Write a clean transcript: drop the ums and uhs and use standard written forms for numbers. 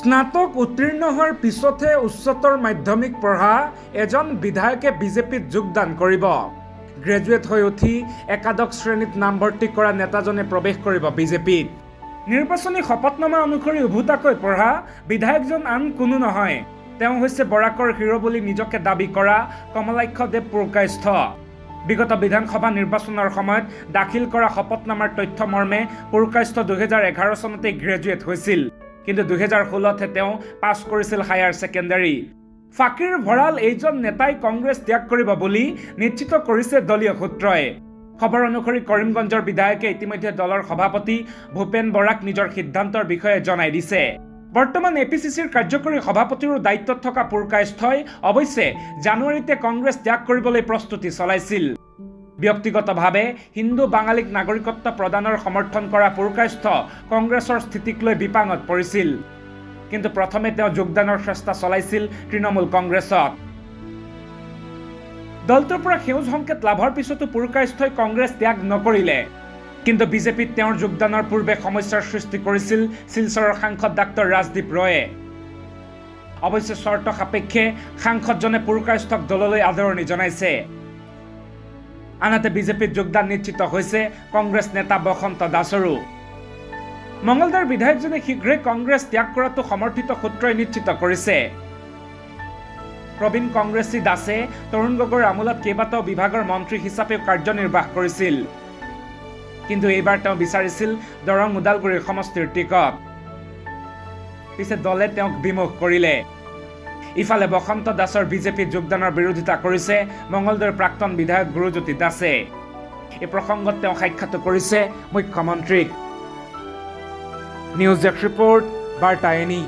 স্নাতক উত্তীৰ্ণ হোৱাৰ পিছতহে উচ্চতৰ মাধ্যমিক পঢ়া এজন বিধায়কে বিজেপিত যোগদান কৰিব। গ্ৰেজুৱেট হৈ উঠি একাদশ শ্ৰেণীত নামভৰ্তি কৰা নেতাজনে প্ৰৱেশ কৰিব বিজেপিত। নিৰ্বাচনী শপতনামা অনুসৰি উভোটাকৈ পঢ়া বিধায়কজন আন কোনো নহয়, তেওঁ হৈছে বৰাকৰ হিৰো বুলি নিজকে দাবী কৰা কমলাক্ষ দেৱ পুৰকায়স্থ। বিগত বিধানসভা নিৰ্বাচনৰ সময়ত দাখিল কৰা শপতনামাৰ তথ্য মৰ্মে পুৰকায়স্থ 2011 চনতে গ্ৰেজুৱেট হৈছিল, কিন্তু 2016তে তেওঁ পাছ কৰিছিল হায়াৰ ছেকেণ্ডাৰী। ফাকিৰ ভঁৰাল এইজন নেতাই কংগ্ৰেছ ত্যাগ কৰিব বুলি নিশ্চিত কৰিছে দলীয় সূত্ৰই। খবৰ অনুসৰি কৰিমগঞ্জৰ বিধায়কে ইতিমধ্যে দলৰ সভাপতি ভূপেন বৰাক নিজৰ সিদ্ধান্তৰ বিষয়ে জনাই দিছে। বৰ্তমান এপিচিচিৰ কাৰ্যকৰী সভাপতিৰো দায়িত্বত থকা পুৰকায়স্থই অৱশ্যে জানুৱাৰীতে কংগ্ৰেছ ত্যাগ কৰিবলৈ প্ৰস্তুতি চলাইছিল। ব্যক্তিগতভাৱে হিন্দু বাঙালীক নাগৰিকত্ব প্ৰদানৰ সমৰ্থন কৰা পুৰকায়স্থ কংগ্ৰেছৰ স্থিতিক লৈ বিপাঙত পৰিছিল, কিন্তু প্ৰথমে তেওঁ যোগদানৰ চেষ্টা চলাইছিল তৃণমূল কংগ্ৰেছত। দলটোৰ পৰা সেউজ সংকেত লাভৰ পিছতো পুৰকায়স্থই কংগ্ৰেছ ত্যাগ নকৰিলে, কিন্তু বিজেপিত তেওঁৰ যোগদানৰ পূৰ্বে সমস্যাৰ সৃষ্টি কৰিছিল শিলচৰৰ সাংসদ ডাক্তৰ ৰাজদীপ ৰয়ে। অৱশ্যে চৰ্ত সাপেক্ষে সাংসদজনে পুৰকায়স্থক দললৈ আদৰণি জনাইছে। আনহাতে বিজেপিত যোগদান নিশ্চিত হৈছে কংগ্ৰেছ নেতা বসন্ত দাসৰো। মঙলদৈৰ বিধায়কজনে শীঘ্ৰে কংগ্ৰেছ ত্যাগ কৰাটো সমৰ্থিত সূত্ৰই নিশ্চিত কৰিছে। প্ৰবীণ কংগ্ৰেছী দাসে তৰুণ গগৈৰ আমোলত কেইবাটাও বিভাগৰ মন্ত্ৰী হিচাপেও কাৰ্যনিৰ্বাহ কৰিছিল, কিন্তু এইবাৰ তেওঁ বিচাৰিছিল দৰং ওদালগুৰিৰ সমষ্টিৰ টিকট। পিছে দলে তেওঁক বিমুখ কৰিলে। ইফালে বসন্ত দাসৰ বিজেপিত যোগদানৰ বিৰোধিতা কৰিছে মঙলদৈৰ প্ৰাক্তন বিধায়ক গুৰুজ্যোতি দাসে। এই প্ৰসংগত তেওঁ সাক্ষাৎ কৰিছে মুখ্যমন্ত্ৰীক। নিউজ ডেস্ক ৰিপৰ্ট, বাৰ্তা এনি।